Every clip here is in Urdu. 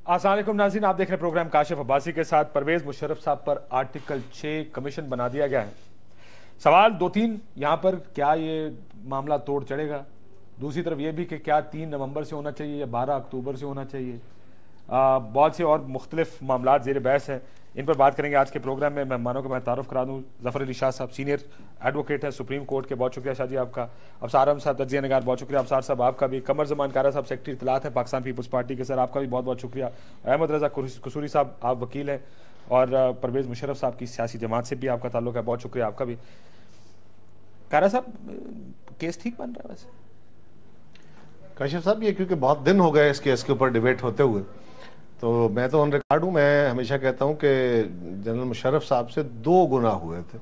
السلام علیکم ناظرین، آپ دیکھ رہے ہیں پروگرام کاشف عباسی کے ساتھ۔ پرویز مشرف صاحب پر آرٹیکل 6 کمیشن بنا دیا گیا ہے۔ سوال دو تین یہاں پر، کیا یہ معاملہ توڑ چڑھے گا؟ دوسری طرف یہ بھی کہ کیا 3 نومبر سے ہونا چاہیے یا 12 اکتوبر سے ہونا چاہیے؟ بہت سے اور مختلف معاملات زیر بحث ہیں، ان پر بات کریں گے آج کے پروگرام میں۔ مہمانوں کو میں تعارف کرا دوں، ظفر علی شاہ صاحب سینئر ایڈوکیٹ ہیں سپریم کورٹ کے، بہت شکریہ شاہ جی آپ کا۔ ابصار احمد صاحب تجزیہ نگار، بہت شکریہ ابصار صاحب آپ کا بھی۔ قمر زمان کارا صاحب سیکرٹری اطلاعات ہیں پاکستان پیپلز پارٹی کے، سر آپ کا بھی بہت بہت شکریہ۔ احمد رضا قصوری صاحب آپ وکیل ہیں، اور پرویز مشرف صاحب کی سیاسی جماعت سے بھی آپ کا تعلق ہے، بہت شکریہ آپ کا بھی۔ کارا صاحب کیس ٹھیک بن رہا ہے ویسے؟ کاشف صاحب، یہ کیونکہ بہت دن ہو گئے اس کیس کے اوپر ڈیبیٹ ہوتے ہوئے، تو میں تو آن ریکارڈ ہوں، میں ہمیشہ کہتا ہوں کہ جنرل مشرف صاحب سے 2 گناہ ہوئے تھے۔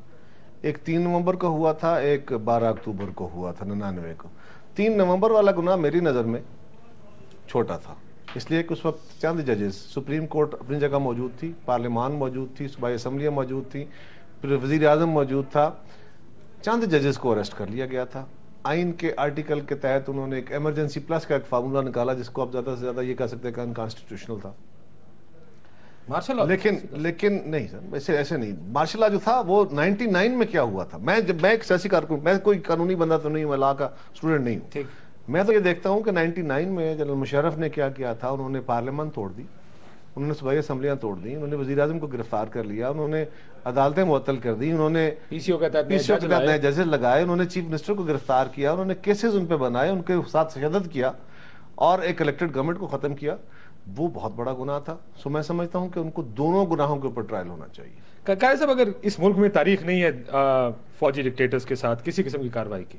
ایک 3 نومبر کو ہوا تھا، ایک 12 اکتوبر کو ہوا تھا 99 کو۔ 3 نومبر والا گناہ میری نظر میں چھوٹا تھا، اس لیے کہ اس وقت چند ججز، سپریم کورٹ اپنی جگہ موجود تھی، پارلیمان موجود تھی، صوبائی اسمبلیاں موجود تھیں، پھر وزیر اعظم موجود تھا، چند ججز کو اریسٹ کر لیا گیا تھا۔ آئین کے آرٹیکل کے تحت انہوں نے ایک ایمرجنسی پلس کا ایک فارمولہ نکالا، جس کو آپ زیادہ سے زیادہ یہ کہہ سکتے ہیں کہ انکانسٹیٹیوشنل تھا۔ لیکن نہیں سر، ایسے نہیں۔ مارشل لا جو تھا وہ 99 میں کیا ہوا تھا؟ میں ایک سیاسی کارکن، میں کوئی قانونی بندہ تو نہیں ہوں، میں لا کا اسٹوڈنٹ نہیں ہوں۔ میں تو یہ دیکھتا ہوں کہ 99 میں جنرل مشرف نے کیا کیا تھا، انہوں نے پارلیمان توڑ دی، انہوں نے صوبائی اسمبلیاں توڑ دی، انہوں نے وزیر اعظم کو گرفتار کر لیا، انہوں نے عدالتیں معطل کر دی، انہوں نے پی سی او کے تحت نئے ججز لگائے، انہوں نے چیف منسٹر کو گرفتار کیا، انہوں نے کیسز ان پہ بنائے، ان کے ساتھ تشدد کیا اور ایک الیکٹڈ گورنمنٹ کو ختم کیا۔ وہ بہت بڑا گناہ تھا۔ سو میں سمجھتا ہوں کہ ان کو دونوں گناہوں کے اوپر ٹرائل ہونا چاہیے۔ قائد صاحب، اگر اس ملک میں تاریخ نہیں ہے فوجی ڈکٹیٹرز کے ساتھ کسی قسم کی کارروائی کی،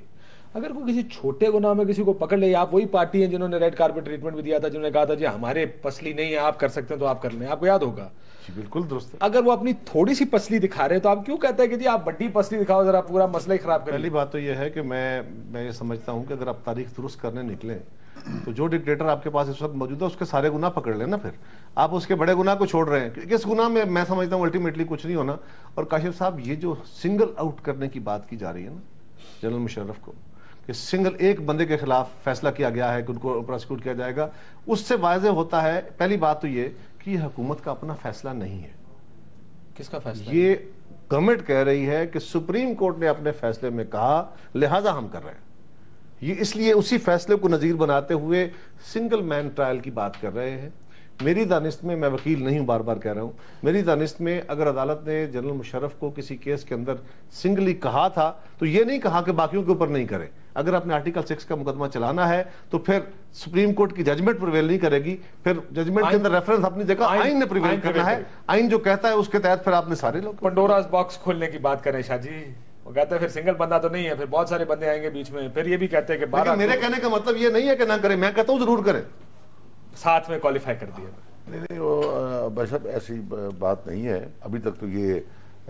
اگر کوئی کسی چھوٹے گناہ میں کسی کو پکڑ لے، آپ وہی پارٹی ہیں جنہوں نے ریڈ کارپٹ ٹریٹمنٹ بھی دیا تھا، جنہوں نے کہا تھا جی ہمارے پسلی نہیں ہے، آپ کر سکتے ہیں تو آپ کر لیں، آپ کو یاد ہوگا؟ جی بالکل درست ہے۔ اگر وہ اپنی تھوڑی سی پسلی دکھا رہے تو آپ کیوں کہتے ہیں کہ جی آپ بڑی پسلی دکھاؤ، ذرا پورا مسئلہ ہی خراب کریں؟ پہلی بات تو یہ ہے کہ میں یہ سمجھتا ہوں کہ اگر آپ تاریخ درست کرنے نکلیں تو جو ڈکٹیٹر آپ کے پاس اس وقت موجود ہے اس کے سارے گناہ پکڑ لیں نا، پھر آپ اس کے بڑے گناہ کو چھوڑ رہے ہیں۔ کس گناہ میں سمجھتا ہوں الٹیمیٹلی کچھ نہیں ہونا۔ اور کاشف صاحب، یہ جو سنگل آؤٹ کرنے کی بات کی جا رہی ہے نا جنرل مشرف کو، کہ سنگل ایک بندے کے خلاف فیصلہ کیا گیا ہے کہ ان کو پراسیکیوٹ کیا جائے گا، اس سے واضح ہوتا ہے پہلی بات تو یہ کہ یہ حکومت کا اپنا فیصلہ نہیں ہے۔ کس کا فیصلہ؟ یہ گورنمنٹ کہہ رہی ہے کہ سپریم کورٹ نے اپنے فیصلے میں کہا لہذا ہم کر رہے ہیں۔ یہ اس لیے اسی فیصلے کو نظیر بناتے ہوئے سنگل مین ٹرائل کی بات کر رہے ہیں۔ میری دانست میں، میں وکیل نہیں ہوں، بار بار کہہ رہا ہوں، میری دانست میں اگر عدالت نے جنرل مشرف کو کسی کیس کے اندر سنگلی کہا تھا تو یہ نہیں کہا کہ باقیوں کے اوپر نہیں کرے۔ اگر آپ نے آرٹیکل 6 کا مقدمہ چلانا ہے تو پھر سپریم کورٹ کی ججمنٹ پرویل نہیں کرے گی، پھر ججمنٹ کے اندر ریفرنس اپنی جگہ آئین نے پرویل کرنا ہے۔ آئین جو کہتا ہے اس کے تحت پھر آپ نے سارے لوگ پنڈوراز باکس کھولنے کی بات کریں شاہ جی، وہ کہتے ہیں پھر سنگل بندہ تو نہیں ہے، پھر بہت سارے بندے آئیں گے بیچ میں، پھر یہ بھی کہتے ہیں کہ میرے کہنے کا مطلب یہ نہیں ہے کہ نہ کریں، میں کہتا ہوں ضرور کریں، ساتھ میں کوالیفائی کر دیا۔ نہیں وہ بشب ایسی بات نہیں ہے، ابھی تک تو یہ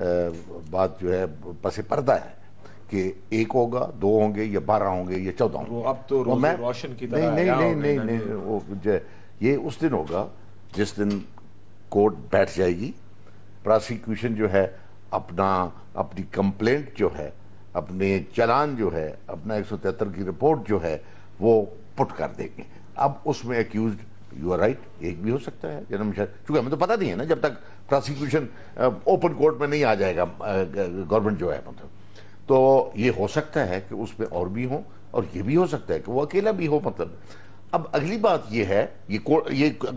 بات جو ہے پس پردہ ہے کہ 1 ہوگا، 2 ہوں گے یا 12 ہوں گے یا 14 ہوں گے۔ اب تو روشن کی طرح نہیں، وہ یہ اس دن ہوگا جس دن کورٹ بیٹھ جائے گی، پراسیکیوشن جو ہے اپنی کمپلینٹ جو ہے، اپنے چلان جو ہے، اپنا 173 کی رپورٹ جو ہے وہ پٹ کر دیں گے۔ اب اس میں ایکیوزڈ یو آر رائٹ ایک بھی ہو سکتا ہے جنرل مشرف، چونکہ ہمیں تو پتہ نہیں ہے نا جب تک پراسیکیوشن اوپن کورٹ میں نہیں آ جائے گا گورنمنٹ جو ہے، مطلب تو یہ ہو سکتا ہے کہ اس میں اور بھی ہوں، اور یہ بھی ہو سکتا ہے کہ وہ اکیلا بھی ہو۔ مطلب اب اگلی بات یہ ہے، یہ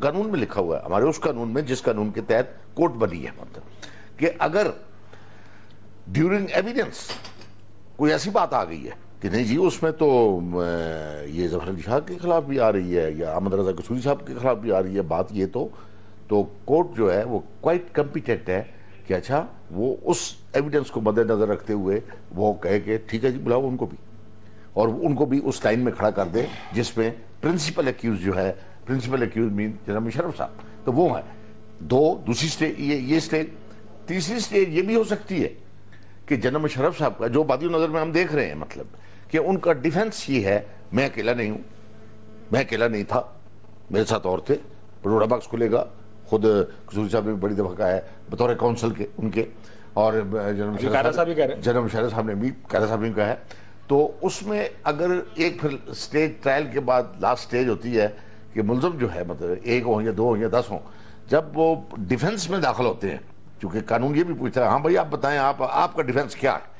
قانون میں لکھا ہوا ہے، ہمارے اس قانون میں جس قانون کے تحت کورٹ بنی ہے، مطلب کہ اگر ڈیورنگ ایویڈنس کوئی ایسی بات آ گئی ہے کہ نہیں جی اس میں تو یہ ظفر علی شاہ کے خلاف بھی آ رہی ہے یا احمد رضا قصوری صاحب کے خلاف بھی آ رہی ہے بات، یہ تو کورٹ جو ہے وہ کوائٹ کمپیٹنٹ ہے کہ اچھا وہ اس ایویڈنس کو مد نظر رکھتے ہوئے وہ کہے کہ ٹھیک ہے جی بلاؤ ان کو بھی، اور ان کو بھی اس لائن میں کھڑا کر دے جس میں پرنسپل ایکیوز جو ہے، پرنسپل ایکیوز مین جنرل مشرف صاحب، تو وہ ہے دوسری سٹیج یہ سٹیج۔ تیسری سٹیج یہ بھی ہو سکتی ہے کہ جنرل مشرف صاحب کا جو بادی نظر میں ہم دیکھ رہے ہیں، مطلب کہ ان کا ڈیفنس یہ ہے میں اکیلا نہیں ہوں، میں اکیلا نہیں تھا، میرے ساتھ اور تھے، پنڈورا باکس کھلے گا، خود قصوری صاحب نے بڑی دفعہ کہا ہے بطور کونسل کے ان کے، اور جنرل مشرف صاحب نے بھی کہا ہے۔ تو اس میں اگر ایک پھر سٹیج ٹرائل کے بعد لاسٹ سٹیج ہوتی ہے کہ ملزم جو ہے مطلب 1 ہوں یا 2 ہوں یا 10 ہوں، جب وہ ڈیفنس میں داخل ہوتے ہیں، چونکہ قانون یہ بھی پوچھتا ہے ہاں بھائی آپ بتائیں آپ کا ڈیفنس کیا ہے،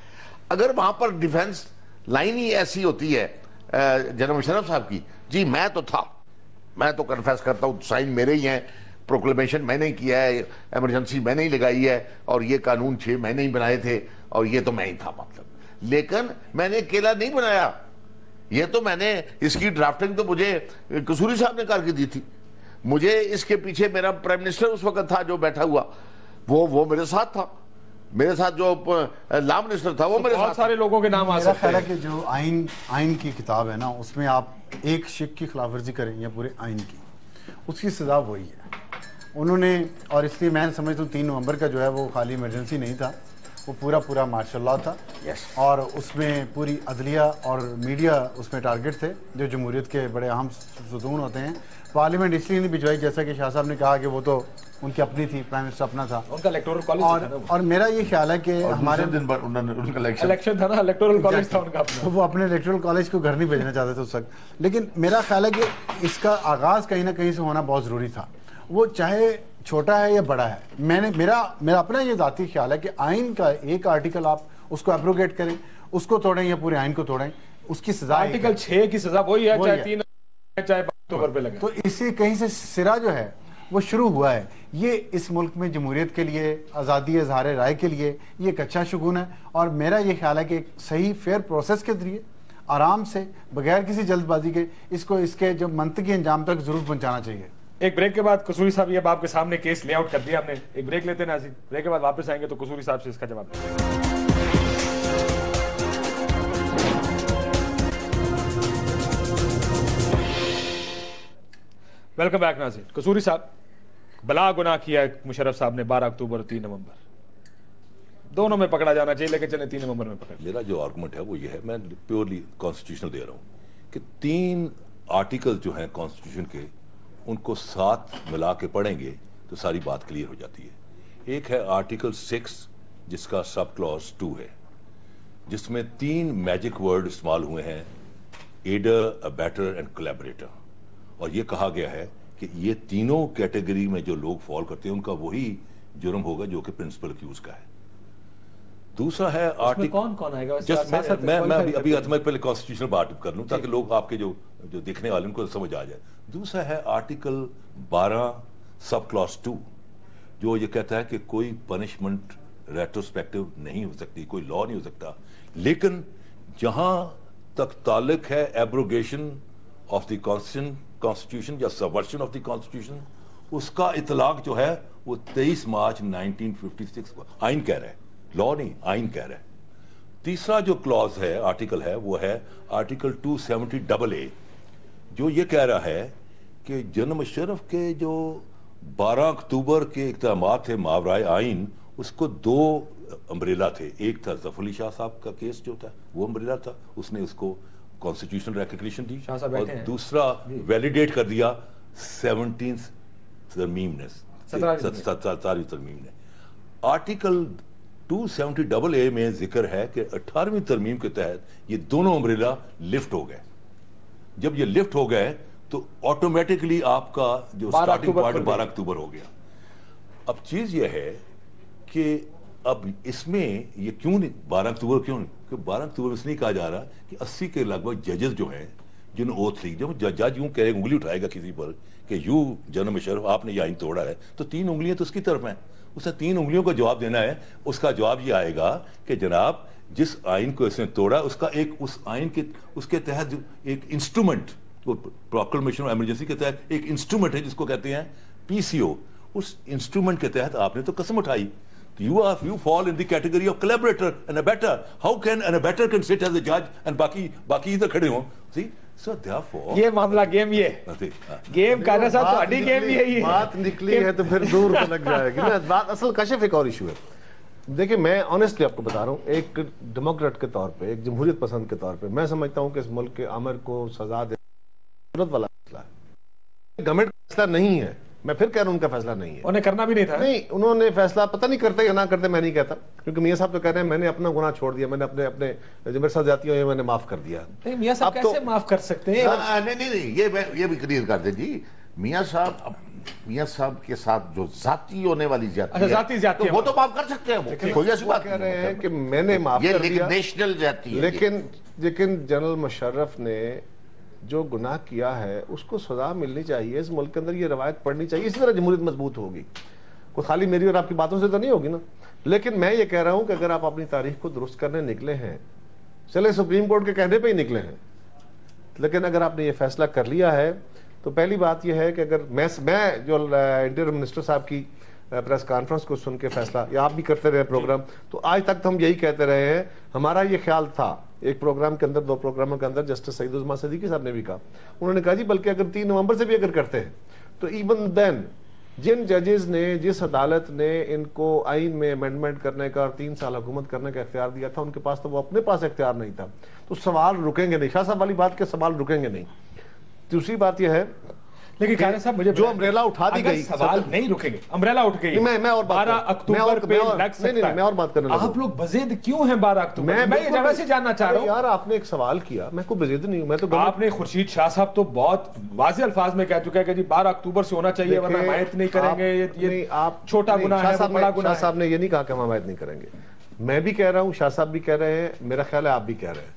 اگر وہاں پر ڈیفنس لائن ہی ایسی ہوتی ہے جنرل مشرف صاحب کی، جی میں تو تھا، میں تو کنفیس کرتا ہوں، سائن میرے ہی ہیں، پروکلیمیشن میں نے کیا ہے، ایمرجنسی میں نے ہی لگائی ہے، اور یہ قانون 6 میں نے ہی بنائے تھے، اور یہ تو میں ہی تھا مطلب، لیکن میں نے اکیلا نہیں بنایا، یہ تو میں نے اس کی ڈرافٹنگ تو مجھے قصوری صاحب نے کر کے دی تھی، مجھے اس کے پیچھے میرا پرائم منسٹر اس وقت تھا جو بیٹھا ہوا، وہ میرے ساتھ تھا، میرے ساتھ جو لا منسٹر تھا وہ میرے بہت ساتھ سارے لوگوں کے نام آ میرا سکتے خیال ہے ہیں. کہ جو آئین کی کتاب ہے نا، اس میں آپ ایک شک کی خلاف ورزی کریں یا پورے آئین کی، اس کی سزا وہی ہے انہوں نے. اور اس لیے میں سمجھتا ہوں 3 نومبر کا جو ہے وہ خالی ایمرجنسی نہیں تھا، وہ پورا مارشل لاء تھا، اور اس میں پوری عدلیہ اور میڈیا اس میں ٹارگٹ تھے جو جمہوریت کے بڑے اہم ستون ہوتے ہیں. پارلیمنٹ اس لیے نہیں بھجوائی جیسا کہ شاہ صاحب نے کہا کہ وہ تو ان کی اپنی تھی، پرائم منسٹر اپنا تھا، ان کا الیکٹورل کالج اور میرا یہ خیال ہے کہ ہمارے دن پر ان کا الیکشن تھا نا، الیکٹورل کالج تھا ان کا اپنا. وہ اپنے الیکٹورل کالج کو گھر نہیں بھیجنا چاہتے تھے اس وقت. لیکن میرا خیال ہے کہ اس کا آغاز کہیں نہ کہیں سے ہونا بہت ضروری تھا، وہ چاہے چھوٹا ہے یا بڑا ہے. میرا اپنا یہ ذاتی خیال ہے کہ آئین کا ایک آرٹیکل آپ اس کو ایبروگیٹ کریں، اس کو توڑیں یا پورے آئین کو توڑیں، اس کی سزا آرٹیکل 6 کی سزا وہی ہے، چاہے 3 چاہے 5 اکتوبر پہ لگے. تو اس سے کہیں سے سرا جو ہے وہ شروع ہوا ہے. یہ اس ملک میں جمہوریت کے لیے، آزادی اظہار رائے کے لیے یہ ایک اچھا شگون ہے، اور میرا یہ خیال ہے کہ ایک صحیح فیئر پروسیس کے ذریعے آرام سے بغیر کسی جلد بازی کے اس کے جو منطقی انجام تک ضرور پہنچانا چاہیے. ایک بریک کے بعد قصوری صاحب یہ آپ کے سامنے کیس لے آؤٹ کر دیا ہم نے، ایک بریک لیتے ہیں ناظرین، بریک کے بعد واپس آئیں گے تو قصوری صاحب سے اس کا جواب دیں گے. ویلکم بیک ناظرین. قصوری صاحب، بلا گناہ کیا ہے مشرف صاحب نے 12 اکتوبر 3 نومبر، دونوں میں پکڑا جانا چاہیے، لیکن چلیں 3 نومبر میں پکڑ. میرا جو آرگومنٹ ہے وہ یہ ہے، میں پیورلی کانسٹیٹیوشنل دے رہا ہوں، کہ 3 آرٹیکل جو ہیں کانسٹیٹیوشن کے، ان کو ساتھ ملا کے پڑھیں گے تو ساری بات کلیئر ہو جاتی ہے. ایک ہے آرٹیکل 6 جس کا سب کلوز 2 ہے، جس میں 3 میجک ورڈ استعمال ہوئے ہیں، ایڈر، ابیٹر اینڈ کولیبریٹر، اور یہ کہا گیا ہے کہ یہ تینوں کیٹیگری میں جو لوگ فال کرتے ہیں ان کا وہی جرم ہوگا جو کہ پرنسپل اکیوز کا ہے. دوسرا ہے آرٹیکل کون آئے گا؟ میں ابھی پہلے کانسٹیٹیوشنل بات کر لوں تاکہ لوگ آپ کے جو دیکھنے والے ان کو سمجھ آ جائے. دوسرا ہے آرٹیکل 12 سب کلاس 2 جو یہ کہتا ہے کہ کوئی پنشمنٹ ریٹروسپیکٹو نہیں ہو سکتی، کوئی لا نہیں ہو سکتا، لیکن جہاں تک تعلق ہے ایبروگیشن آف دی کانسٹیٹیوشن یا سبورشن آف دی کانسٹیٹیوشن، اس کا اطلاق جو ہے وہ 23 مارچ 1956 کو آئین کہہ رہا ہے، لا نہیں، آئین کہہ رہا ہے. تیسرا جو کلاز ہے، آرٹیکل ہے، وہ ہے آرٹیکل 270AA جو یہ کہہ رہا ہے کہ جنرل مشرف کے جو 12 اکتوبر کے اقدامات تھے ماورائے آئین، اس کو 2 امبریلا تھے. ایک تھا ظفر علی شاہ صاحب کا کیس جو تھا، وہ امبریلا تھا، اس نے اس کو کانسٹیٹیوشنل ریکگنیشن دی، اور دوسرا ویلیڈیٹ کر دیا 17 ترمیم نے، 17ویں ترمیم نے. آرٹیکل 270AA میں ذکر ہے کہ 18ویں ترمیم کے تحت یہ دونوں امبریلا لفٹ ہو گئے. جب یہ لفٹ ہو گئے تو آٹومیٹکلی آپ کا جو سٹارٹنگ پوائنٹ 12 اکتوبر ہو گیا. اب چیز یہ ہے کہ اب اس میں یہ کیوں نہیں 12 اکتوبر کیوں نہیں، کہ 12 اکتوبر اس نہیں کہا جا رہا کہ 80 کے لگ بھگ ججز جو ہیں جن اوتھ لی، جب جج یوں کہے انگلی اٹھائے گا کسی پر کہ یوں جنرل مشرف آپ نے یہ آئین توڑا ہے، تو 3 انگلیاں تو اس کی طرف ہیں، اسے 3 انگلیوں کا جواب دینا ہے. اس کا جواب یہ آئے گا کہ جناب جس آئین کو اس نے توڑا اس کا ایک اس آئین کے اس کے تحت ایک انسٹرومنٹ، پروکلمیشن آف ایمرجنسی کے تحت ایک انسٹرومنٹ ہے جس کو کہتے ہیں PCO، اس انسٹرومنٹ کے تحت آپ نے تو قسم اٹھائی. You fall in the category of collaborator and abettor. How can an abettor can sit as a judge and باقی ادھر کھڑے ہوں؟ See, so therefore یہ معاملہ گیم یہ گیم کانا صاحب تہاڈی گیم بھی ہے، بات نکلی ہے تو پھر دور پہ لگ جائے گی نا. بات اصل کشف ایک اور ایشو ہے. دیکھیں میں آنیسٹلی آپ کو بتا رہا ہوں، ایک ڈیموکریٹ کے طور پہ، ایک جمہوریت پسند کے طور پہ میں سمجھتا ہوں کہ اس ملک کے آمر کو سزا دینا والا مسئلہ ہے، گورنمنٹ کا مسئلہ نہیں ہے. میں پھر کہہ رہا ہوں ان کا فیصلہ نہیں ہے. انہیں کرنا بھی نہیں تھا. نہیں, انہوں نے فیصلہ پتہ نہیں کرتے یا نہ کرتے, میں نہیں کہتا, کیونکہ میاں صاحب تو کہہ رہے ہیں میں نے اپنا گناہ چھوڑ دیا, میں نے اپنے جو میرے ساتھ جاتی ہیں میں نے معاف کر دیا. نہیں میاں صاحب کیسے معاف کر سکتے ہیں؟ نہیں, یہ بھی کلیئر کر دیں جی. میاں صاحب کے ساتھ جو ذاتی ہونے والی زیادتی ہے وہ تو معاف کر سکتے ہیں, کوئی ایسی بات کہہ رہے ہیں کہ میں نے معاف کر دیا, نیشنل زیادتی ہے. لیکن جنرل مشرف نے جو گناہ کیا ہے اس کو سزا ملنی چاہیے. اس ملک کے اندر یہ روایت پڑھنی چاہیے, اسی طرح جمہوریت مضبوط ہوگی. کوئی خالی میری اور آپ کی باتوں سے تو نہیں ہوگی نا. لیکن میں یہ کہہ رہا ہوں کہ اگر آپ اپنی تاریخ کو درست کرنے نکلے ہیں, چلے سپریم کورٹ کے کہنے پہ ہی نکلے ہیں, لیکن اگر آپ نے یہ فیصلہ کر لیا ہے تو پہلی بات یہ ہے کہ اگر میں جو انٹیریئر منسٹر صاحب کی پریس کانفرنس کو سن کے فیصلہ, یا آپ بھی کرتے رہے پروگرام, تو آج تک تو ہم یہی کہتے رہے ہیں. ہمارا یہ خیال تھا ایک پروگرام کے اندر, 2 پروگراموں کے اندر, جسٹس سعید عثمان صدیقی صاحب نے بھی کہا, انہوں نے کہا جی بلکہ اگر 3 نومبر سے بھی اگر کرتے ہیں تو ایون دین جن ججز نے, جس عدالت نے ان کو آئین میں امینڈمنٹ کرنے کا اور 3 سال حکومت کرنے کا اختیار دیا تھا, ان کے پاس تو وہ اپنے پاس اختیار نہیں تھا. تو سوال رکیں گے نہیں, شاہ صاحب والی بات کے سوال رکیں گے نہیں. دوسری بات یہ ہے لیکن قائد صاحب مجھے جو امبریلا اٹھا دی گئی, سوال نہیں رکیں گے, امبریلا اٹھ گئی, میں اور 12 اکتوبر پہ لگ سکتا ہے. میں اور بات کرنے لگا, آپ لوگ بزید کیوں ہیں 12 اکتوبر؟ میں یہ ویسے جاننا چاہ رہا ہوں. یار آپ نے ایک سوال کیا, میں کوئی بزید نہیں ہوں, میں تو آپ نے خورشید شاہ صاحب تو بہت واضح الفاظ میں کہہ چکا ہے کہ جی 12 اکتوبر سے ہونا چاہیے ورنہ حمایت نہیں کریں گے, یہ چھوٹا گناہ ہے, بڑا گناہ ہے. شاہ صاحب نے یہ نہیں کہا کہ ہم حمایت نہیں کریں گے. میں بھی کہہ رہا ہوں, شاہ صاحب بھی کہہ رہے ہیں, میرا خیال ہے آپ بھی کہہ رہے ہیں.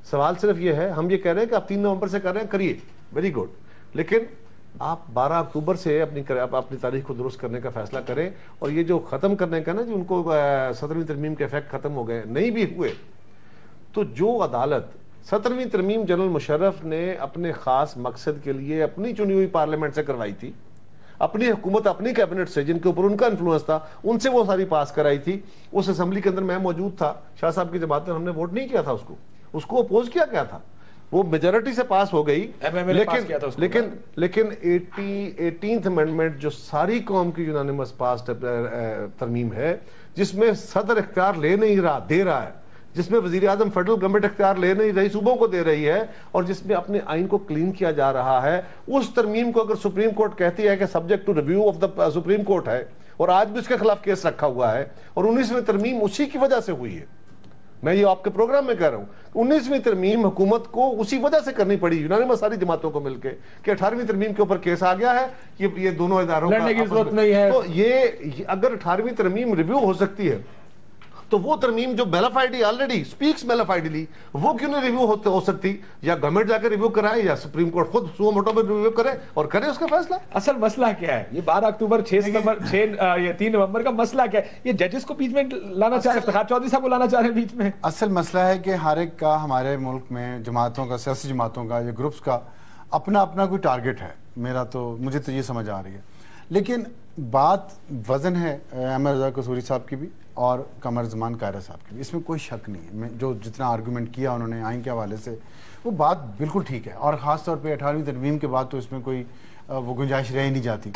سوال صرف یہ ہے, ہم یہ کہہ رہے ہیں کہ آپ 3 نومبر سے کر رہے ہیں, کریے, ویری گڈ, لیکن آپ 12 اکتوبر سے اپنی تاریخ کو درست کرنے کا فیصلہ کریں. اور یہ جو ختم کرنے کا نا, جو ان کو 17ویں ترمیم کے افیکٹ ختم ہو گئے, نہیں بھی ہوئے, تو جو عدالت 17ویں ترمیم جنرل مشرف نے اپنے خاص مقصد کے لیے اپنی چنی ہوئی پارلیمنٹ سے کروائی تھی, اپنی حکومت اپنی کیبنٹ سے جن کے اوپر ان کا انفلوئنس تھا, ان سے وہ ساری پاس کرائی تھی, اس اسمبلی کے اندر میں موجود تھا, شاہ صاحب کی جماعت میں ہم نے ووٹ نہیں کیا تھا, اس کو اپوز کیا گیا تھا, وہ میجورٹی سے پاس ہو گئی. لیکن 18th امینڈمنٹ جو ساری قوم کی یونانیمس پاس ترمیم ہے, جس میں صدر اختیار دے رہا ہے, جس میں وزیر اعظم فیڈرل گورنمنٹ اختیار لے نہیں رہی, صوبوں کو دے رہی ہے, اور جس میں اپنے آئین کو کلین کیا جا رہا ہے, اس ترمیم کو اگر سپریم کورٹ کہتی ہے کہ subject to review of the supreme court ہے, اور آج بھی اس کے خلاف کیس رکھا ہوا ہے, اور 19ویں ترمیم اسی کی وجہ سے ہوئی ہے. میں یہ آپ کے پروگرام میں کہہ رہا ہوں, 19ویں ترمیم حکومت کو اسی وجہ سے کرنی پڑی, یونانیمس ساری جماعتوں کو مل کے, کہ 18ویں ترمیم کے اوپر کیس آ گیا ہے, یہ دونوں اداروں لڑنے کی ضرورت نہیں ہے. تو یہ اگر 18ویں ترمیم ریویو ہو سکتی ہے, تو وہ ترمیم جو بیلافائڈی آلریڈی سپیکس بیلافائڈلی, وہ کیوں نہیں ریویو ہو سکتی؟ یا گورنمنٹ جا کے ریویو کرائے, یا سپریم کورٹ خود سو موٹو میں ریویو کرے اور کرے اس کا فیصلہ. اصل مسئلہ کیا ہے یہ 12 اکتوبر 3 نومبر کا مسئلہ کیا ہے؟ یہ ججز کو بیچ میں لانا چاہ رہے ہیں, افتخار چودھری صاحب کو لانا چاہ رہے ہیں بیچ میں. اصل مسئلہ ہے کہ ہر ایک کا ہمارے ملک میں جماعتوں کا, سیاسی جماعتوں کا یا گروپس کا اپنا کوئی ٹارگٹ ہے. مجھے تو یہ سمجھ آ رہی ہے, لیکن بات وزن ہے احمد رضا قصوری صاحب کی بھی اور قمر زمان قاہرہ صاحب کی بھی, اس میں کوئی شک نہیں ہے. جو جتنا آرگومنٹ کیا انہوں نے آئین کے حوالے سے, وہ بات بالکل ٹھیک ہے, اور خاص طور پہ 18ویں ترمیم کے بعد تو اس میں کوئی وہ گنجائش رہ ہی نہیں جاتی.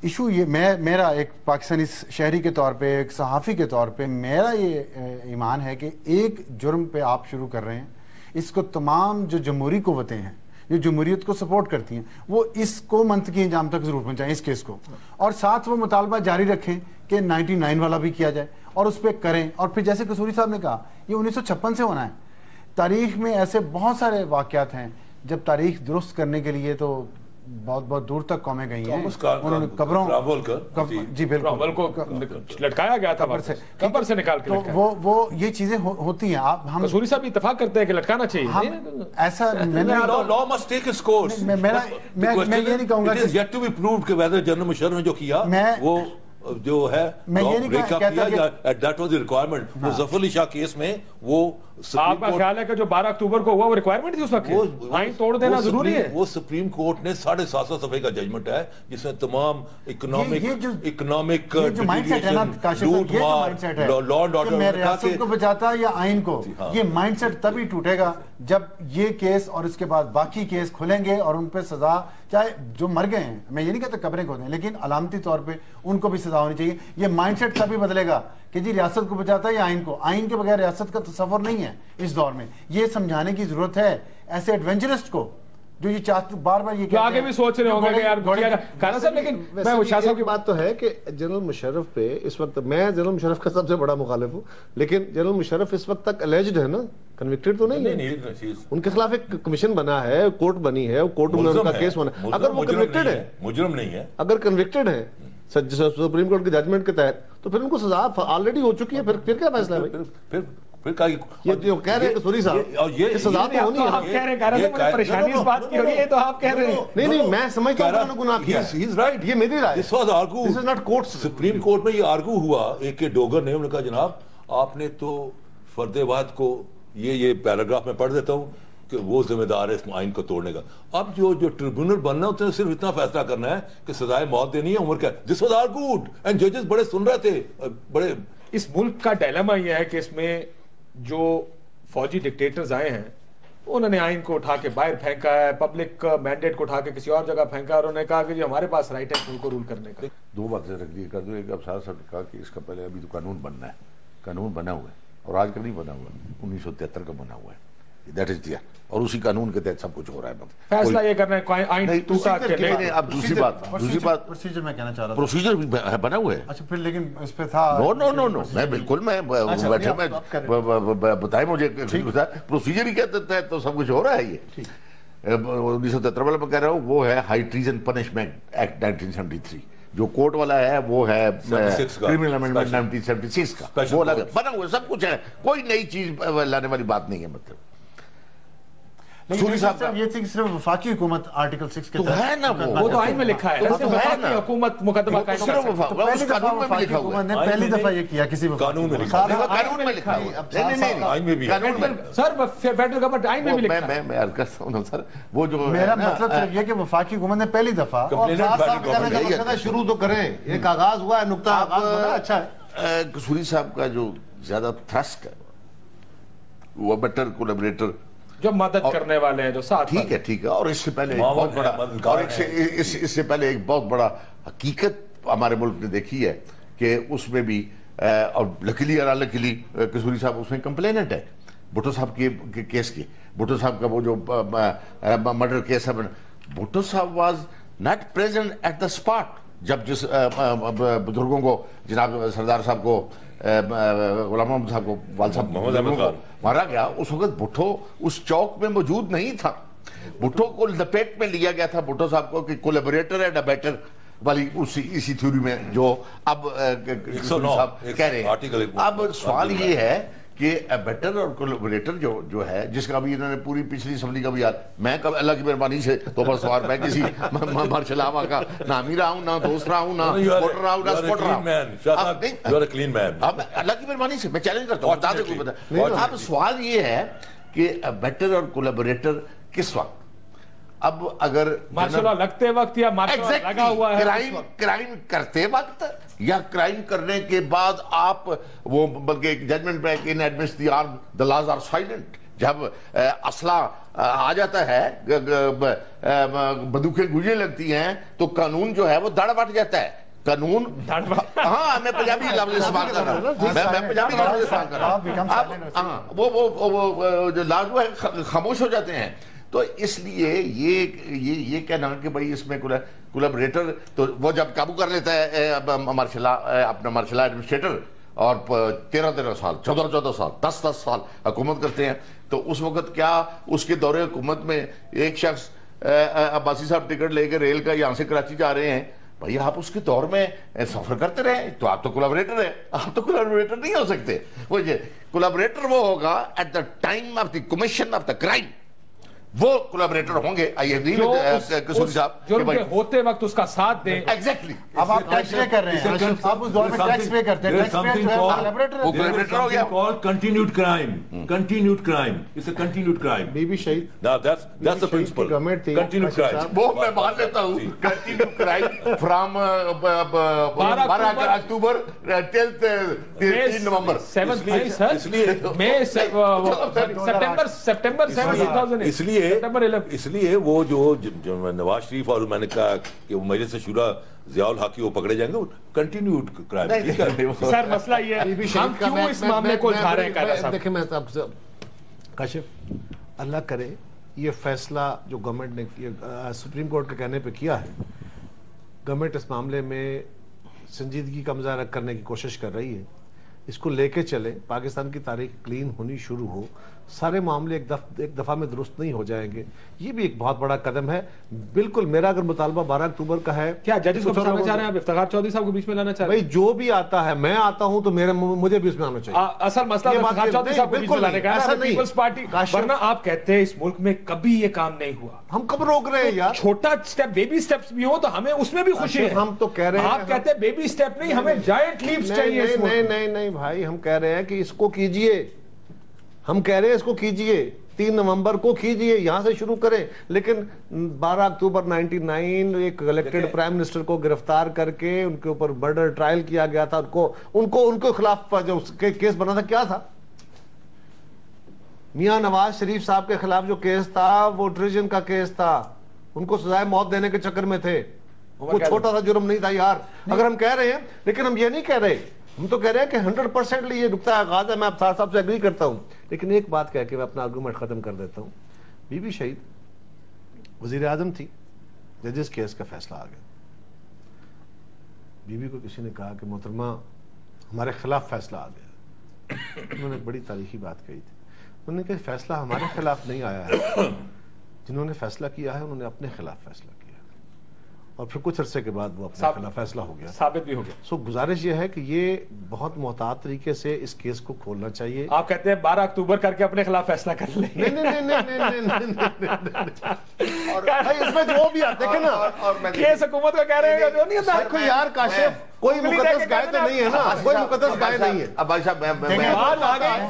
ایشو یہ میرا ایک پاکستانی شہری کے طور پہ, ایک صحافی کے طور پہ میرا یہ ایمان ہے کہ ایک جرم پہ آپ شروع کر رہے ہیں, اس کو تمام جو جمہوری قوتیں ہیں جو جمہوریت کو سپورٹ کرتی ہیں, وہ اس کو منطقی انجام تک ضرور پہنچائیں اس کیس کو, اور ساتھ وہ مطالبہ جاری رکھیں کہ 99 والا بھی کیا جائے اور اس پہ کریں. اور پھر جیسے قصوری صاحب نے کہا, یہ 1956 سے ہونا ہے. تاریخ میں ایسے بہت سارے واقعات ہیں جب تاریخ درست کرنے کے لیے تو بہت دور تک قومیں گئی ہیں, انہوں نے قبروں جی بالکل کو لٹکایا گیا تھا قبر سے نکال کے, تو وہ یہ چیزیں ہوتی ہیں. ہم قصوری صاحب اتفاق کرتے ہیں کہ لٹکانا چاہیے, ایسا میں یہ نہیں کہوں گا کہ ویدر جنرل مشرف نے جو کیا وہ جو ہے بریک اپ کیا, یا that was the requirement. Zafar Ali Shah case میں وہ آپ کا خیال ہے کہ جو 12 اکتوبر کو ہوا وہ ریکوائرمنٹ تھی اس وقت, آئین توڑ دینا ضروری ہے؟ وہ سپریم کورٹ نے 750 صفحے کا ججمنٹ ہے جس میں تمام اکنامک لوٹ مار لا اینڈ آرڈر میں ریاست کو بچاتا یا آئین کو, یہ مائنڈ سیٹ تبھی ٹوٹے گا جب یہ کیس اور اس کے بعد باقی کیس کھلیں گے اور ان پہ سزا, چاہے جو مر گئے ہیں, میں یہ نہیں کہتا قبریں کھودیں, لیکن علامتی طور پہ ان کو بھی سزا ہونی چاہیے. یہ مائنڈ سیٹ تبھی بدلے گا کہ جی ریاست کو بچاتا ہے یا آئین کو. آئین کے بغیر ریاست کا تصور نہیں ہے اس دور میں. یہ سمجھانے کی ضرورت ہے ایسے ایڈونچرسٹ کو جو یہ چاہتے بار بار یہ جو آگے بھی سوچ رہے ہوں گے کہ یار کانا صاحب. لیکن میں وہ شاہ صاحب کی بات تو ہے کہ جنرل مشرف پہ اس وقت, میں جنرل مشرف کا سب سے بڑا مخالف ہوں, لیکن جنرل مشرف اس وقت تک الیجڈ ہے نا, کنوکٹڈ تو نہیں ہے. ان کے خلاف ایک کمیشن بنا ہے, کورٹ بنی ہے, کورٹ میں ان کا کیس بنا ہے. اگر وہ کنوکٹڈ ہے, مجرم نہیں ہے, اگر کنوکٹڈ ہے سپریم کورٹ کی ججمنٹ کے تحت, تو پھر ان کو سزا آلریڈی ہو چکی ہے. پھر کیا فیصلہ ہے؟ یہ جو کہہ رہے ہیں کہ سوری صاحب یہ سزا تو ہونی ہے. آپ کہہ رہے ہیں پریشانی اس بات کی ہو رہی ہے, تو آپ کہہ رہے ہیں نہیں میں سمجھتا ہوں انہوں نے گناہ کیا. یہ میری رائے ہے. سپریم کورٹ میں یہ آرگو ہوا, اے کے ڈوگر نے, انہوں نے کہا جناب آپ نے تو فرد واحد کو یہ پیراگراف میں پڑھ دیتا ہوں کہ وہ ذمہ دار ہے اس آئین کو توڑنے کا. اب جو ٹریبیونل بننا ہوتا ہے صرف اتنا فیصلہ کرنا ہے کہ سزائے موت دینی ہے, عمر کا. دس واز آرگوڈ اینڈ ججز بڑے سن رہے تھے, بڑے. اس ملک کا ڈائلیما یہ ہے کہ اس میں جو فوجی ڈکٹیٹرز آئے ہیں انہوں نے آئین کو اٹھا کے باہر پھینکا ہے, پبلک مینڈیٹ کو اٹھا کے کسی اور جگہ پھینکا, اور انہوں نے کہا کہ جی ہمارے پاس رائٹ ہے ملک کو رول کرنے کا. دو باتیں رکھ دی کر دو. ایک اب صاحب نے کہا کہ اس کا پہلے ابھی تو قانون بننا ہے. قانون بنا ہوا ہے, اور آج کا نہیں بنا ہوا, 1973 کا بنا ہوا ہے. دیٹ از دیئر, اور اسی قانون کے تحت سب کچھ ہو رہا ہے. فیصلہ یہ کرنا ہے آئین ٹوٹا کہ اب دوسری بات پروسیجر میں کہنا چاہ رہا تھا. پروسیجر بھی بنا ہوا ہے. اچھا پھر لیکن اس پہ تھا نو میں بالکل میں بیٹھے میں بتائیں مجھے پروسیجر ہی کہتے ہیں تو سب کچھ ہو رہا ہے. یہ 1973 والا میں کہہ رہا ہوں, وہ ہے ہائی ٹریزن پنشمنٹ ایکٹ 1973. جو کورٹ والا ہے وہ ہے کرمنل امینڈمنٹ 1976 کا, وہ الگ بنا ہوا سب کچھ ہے, کوئی نئی چیز لانے والی بات نہیں ہے. مطلب سوری صاحب یہ تھی صرف وفاقی حکومت آرٹیکل 6 کے تو ہے نا, وہ تو آئین میں لکھا ہے وفاقی حکومت مقدمہ قائم کر سکتے. حکومت نے پہلی دفعہ یہ کیا کسی قانون میں لکھا ہے, قانون میں لکھا ہے, آئین میں بھی ہے. سر فیڈرل گورنمنٹ آئین میں بھی لکھا ہے. میں عرض کرتا ہوں سر, وہ جو میرا مطلب صرف یہ کہ وفاقی حکومت نے پہلی دفعہ شروع تو کریں, ایک آغاز ہوا ہے, نقطہ آغاز بنا, اچھا ہے. قصوری صاحب کا جو زیادہ تھرسٹ ہے وہ بیٹر کولیبریٹر, جو مدد کرنے والے ہیں, جو ساتھ. ٹھیک ہے. اور اس سے پہلے بہت بڑا, اور اس سے پہلے ایک بہت بڑا حقیقت ہمارے ملک نے دیکھی ہے کہ اس میں بھی, اور لکیلی اور انلکیلی قصوری صاحب اس میں کمپلیننٹ ہے بھٹو صاحب کے کیس کی. بھٹو صاحب کا وہ جو مرڈر کیس ہے, بھٹو صاحب was not present at the spot جب جس بزرگوں کو, جناب سردار صاحب کو, غلام محمد صاحب کو, والد صاحب محمد احمد خان مارا گیا, اس وقت بھٹو اس چوک میں موجود نہیں تھا. بھٹو کو لپیٹ میں لیا گیا تھا بھٹو صاحب کو کہ کولیبریٹر اینڈ ابیٹر والی اسی تھیوری میں جو اب کہہ رہے ہیں. اب سوال یہ ہے کہ بیٹر اور کولیبریٹر جو ہے, جس کا بھی انہوں نے پوری پچھلی اسمبلی کا بھی یاد, میں کب اللہ کی مہربانی سے تو بس سوار میں کسی مارشل آوا کا نہ امیر رہا ہوں, نہ دوست رہا ہوں, نہ ووٹر رہا ہوں, نہ سپورٹر رہا ہوں. اللہ کی مہربانی سے میں چیلنج کرتا ہوں, بتا دیں کوئی بتا. اب سوال یہ ہے کہ بیٹر اور کولیبریٹر کس وقت, اب اگر مارشل لا لگتے وقت یا مارشل لا لگا ہوا ہے, کرائم کرتے وقت یا کرائم کرنے کے بعد آپ وہ, بلکہ ججمنٹ میں ان ایڈمنسٹ دی آرم the laws are silent. جب اسلحہ آ جاتا ہے, بندوقیں گوجنے لگتی ہیں, تو قانون جو ہے وہ دڑ بٹ جاتا ہے. قانون, ہاں میں پنجابی لفظ استعمال کر رہا ہوں, میں پنجابی لفظ استعمال کر رہا ہوں. ہاں وہ لاز جو ہے خاموش ہو جاتے ہیں. تو اس لیے یہ کہنا کہ بھائی اس میں کولیبریٹر, تو وہ جب قابو کر لیتا ہے اپنا مارشل ایڈمنسٹریٹر, اور 13 سال 14 سال 10 سال حکومت کرتے ہیں, تو اس وقت کیا اس کے دور حکومت میں ایک شخص عباسی صاحب ٹکٹ لے کے ریل کا یہاں سے کراچی جا رہے ہیں, بھائی آپ اس کے دور میں سفر کرتے رہے, تو آپ تو کولیبریٹر ہیں, آپ تو کولیبریٹر نہیں ہو سکتے. وہ کولیبریٹر وہ ہوگا at the time of the commission of the crime, وہ کولیبریٹر ہوں گے. قصوری صاحب جرم کے ہوتے وقت اس کا ساتھ دیں. ایگزیکٹلی. اب آپ ٹیکس پے کر رہے ہیں, آپ اس دور میں ٹیکس پے کرتے ہیں, ٹیکس پے جو ہے کولیبریٹر, وہ کولیبریٹر ہو گیا. Continued crime is a continued crime. Bibi شہید, Now that's the principle. Continued crime. وہ میں مان لیتا ہوں, continued crime from 12 October till 3 November. September 7 اس لیے وہ جو نواز شریف اور میں نے کہا کہ وہ مجلس شورا ضیاء الحق وہ پکڑے جائیں گے, وہ کنٹینیوڈ کرائم. سر مسئلہ یہ ہے ہم کیوں اس معاملے کو اٹھا رہے ہیں. دیکھیں میں آپ سے کاشف, اللہ کرے یہ فیصلہ جو گورنمنٹ نے سپریم کورٹ کے کہنے پہ کیا ہے، گورنمنٹ اس معاملے میں سنجیدگی کا مظاہرہ کرنے کی کوشش کر رہی ہے. اس کو لے کے چلے، پاکستان کی تاریخ کلین ہونی شروع ہو، سارے معاملے ایک دفعہ میں درست نہیں ہو جائیں گے. یہ بھی ایک بہت بڑا قدم ہے. بالکل میرا اگر مطالبہ 12 اکتوبر کا ہے، کیا ججز کو پھنسانا چاہ رہے ہیں آپ؟ افتخار چودھری صاحب کو بیچ میں لانا چاہ رہے ہیں؟ بھائی جو بھی آتا ہے، میں آتا ہوں تو مجھے بھی اس میں آنا چاہیے. اصل مسئلہ افتخار چودھری صاحب کو بیچ میں لانے کا ہے، پیپلز پارٹی. ورنہ آپ کہتے ہیں اس ملک میں کبھی یہ کام نہیں ہوا. ہم کب روک رہے ہیں یار؟ چھوٹا اسٹیپ، بیبی اسٹیپس بھی ہو تو ہمیں اس میں بھی خوشی ہے. ہم تو کہہ رہے ہیں، آپ کہتے ہیں بیبی اسٹیپ نہیں، ہمیں جائنٹ لیپس چاہیے اس ملک میں. نہیں بھائی، ہم کہہ رہے ہیں کہ اس کو کیجئے. ہم کہہ رہے ہیں اس کو کیجئے، 3 نومبر کو کیجئے، یہاں سے شروع کریں. لیکن 12 اکتوبر 99 ایک الیکٹڈ پرائم منسٹر کو گرفتار کر کے ان کے اوپر مرڈر ٹرائل کیا گیا تھا. ان کو خلاف جو کیس بنا تھا کیا تھا؟ میاں نواز شریف صاحب کے خلاف جو کیس تھا وہ ٹریجن کا کیس تھا. ان کو سزائے موت دینے کے چکر میں تھے. وہ چھوٹا سا جرم نہیں تھا یار. اگر ہم کہہ رہے ہیں، لیکن ہم یہ نہیں کہہ رہے، ہم تو کہہ رہے ہیں کہ 100% یہ نقطہ آغاز ہے. میں افسار صاحب سے اگری کرتا ہوں، لیکن ایک بات کہہ کے میں اپنا آرگومنٹ ختم کر دیتا ہوں. بی بی شہید وزیر اعظم تھی، ججز کیس کا فیصلہ آ گیا. بی بی کو کسی نے کہا کہ محترمہ ہمارے خلاف فیصلہ آ گیا. انہوں نے ایک بڑی تاریخی بات کہی تھی. انہوں نے کہا فیصلہ ہمارے خلاف نہیں آیا ہے، جنہوں نے فیصلہ کیا ہے انہوں نے اپنے خلاف فیصلہ کیا. اور پھر کچھ عرصے کے بعد وہ اپنے خلاف فیصلہ ہو گیا، ثابت بھی ہو گیا. سو گزارش یہ ہے کہ یہ بہت محتاط طریقے سے اس کیس کو کھولنا چاہیے. آپ کہتے ہیں 12 اکتوبر کر کے اپنے خلاف فیصلہ کر لیں. اس میں جو بھی آتے ہیں نا، کیس حکومت کا کہہ رہے ہیں جو نہیں ہوتا. دیکھو یار کاشف، کوئی مقدس گائے تو نہیں ہے نا، کوئی مقدس گائے نہیں ہے. اب بھائی صاحب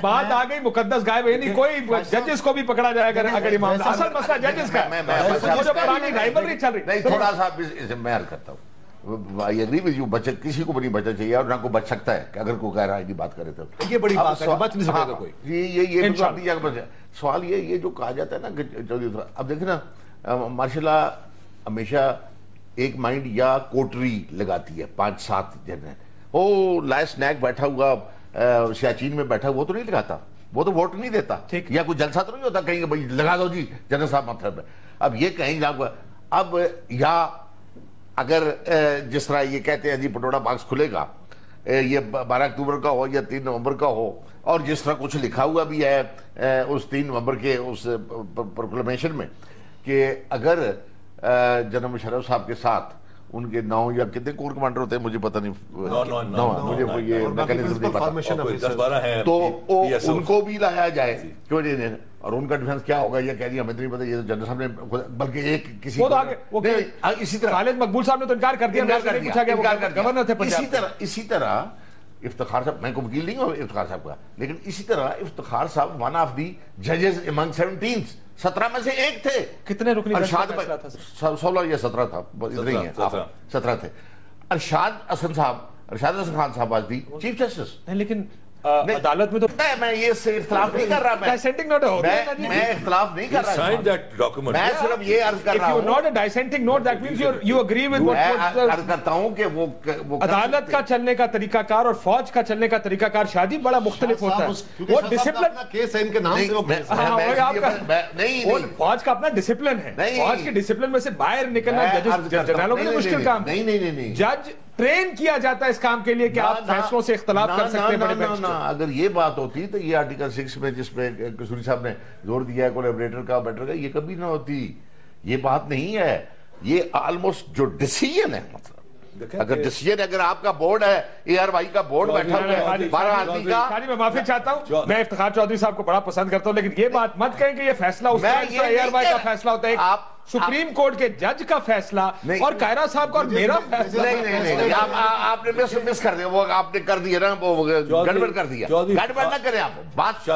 بات آ گئی مقدس گائے ہوئے نہیں، کوئی ججز کو بھی پکڑا جائے گا اگر یہ معاملہ. اصل مسئلہ ججز کا ہے، وہ جو پرانی رائبلری چل رہی. نہیں، تھوڑا سا میں عرض کرتا ہوں، I agree with you، کسی کو بھی نہیں بچنا چاہیے اور نہ کو بچ سکتا ہے کہ اگر کوئی کہہ رہا ہے کہ بات کرے تو یہ بڑی بات ہے، بچ نہیں سکے گا کوئی. یہ سوال یہ جو کہا جاتا ہے نا، اب دیکھیں نا، ماشاء اللہ ہمیشہ ایک مائنڈ یا کوٹری لگاتی ہے 5-7 جن ہے. وہ لائس نیک بیٹھا ہوا سیاچین میں بیٹھا ہوا وہ تو نہیں لگاتا، وہ تو ووٹ نہیں دیتا، یا کوئی جلسہ تو نہیں ہوتا کہیں بھائی لگا دو جی جنرل صاحب مطلب ہے. اب یہ کہیں اب یا اگر جس طرح یہ کہتے ہیں جی پٹوڑا باکس کھلے گا، یہ 12 اکتوبر کا ہو یا 3 نومبر کا ہو، اور جس طرح کچھ لکھا ہوا بھی ہے اس 3 نومبر کے اس پروکلیمیشن میں کہ اگر جنرل مشرف صاحب کے ساتھ ان کے 9 یا کتنے کور کمانڈر ہوتے ہیں مجھے پتہ نہیں، مجھے یہ میکانزم نہیں پتا، تو ان کو بھی لایا جائے. کیوں نہیں؟ اور ان کا ڈیفنس کیا ہوگا یہ کہہ دیا ہمیں نہیں پتا، یہ تو جنرل صاحب نے بلکہ ایک کسی اسی طرح خالد مقبول صاحب نے تو انکار کر دیا، گورنر تھے پنجاب. اسی طرح افتخار صاحب، میں کو وکیل نہیں ہوں افتخار صاحب کا، لیکن اسی طرح افتخار صاحب ون آف دی ججز امنگ 17 میں سے ایک تھے. کتنے رکنی ارشاد 16 یا 17 تھا، ادھر ہی ہیں 17 تھے. ارشاد حسن خان صاحب آج دی چیف جسٹس. لیکن عدالت میں تو میں یہ اختلاف نہیں کر رہا، میں اختلاف نہیں کر رہا، میں صرف یہ عرض کر رہا ہوں. میں عرض کرتا ہوں کہ وہ عدالت کا چلنے کا طریقہ کار اور فوج کا چلنے کا طریقہ کار شادی بڑا مختلف ہوتا ہے. وہ ڈسپلن کیس ہے ان کے نام سے، فوج کا اپنا ڈسپلن ہے، فوج کے ڈسپلن میں سے باہر نکلنا جنرلوں کے لیے مشکل کام. نہیں، جج ٹرین کیا جاتا ہے اس کام کے لیے کہ آپ فیصلوں سے اختلاف کر سکتے ہیں. اگر یہ بات ہوتی تو یہ آرٹیکل 6 میں جس میں قصوری صاحب نے زور دیا ہے کولیبریٹر کا بیٹر کا، یہ کبھی نہ ہوتی. یہ بات نہیں ہے، یہ آلموسٹ جو ڈیسیژن ہے، مطلب اگر ڈیسیژن اگر آپ کا بورڈ ہے، اے آر وائی کا بورڈ بیٹھا ہوا ہے 12 آدمی کا. میں معافی چاہتا ہوں، میں افتخار چودھری صاحب کو بڑا پسند کرتا ہوں، لیکن یہ بات مت کہیں کہ یہ فیصلہ اس کا اے آر وائی کا فیصلہ ہوتا ہے، سپریم کورٹ کے جج کا فیصلہ اور کائرہ صاحب کا اور میرا فیصلہ. نہیں، آپ نے مس کر دیا، وہ آپ نے کر دیا نا، وہ گڑبڑ کر دیا. گڑبڑ نہ کریں آپ، بات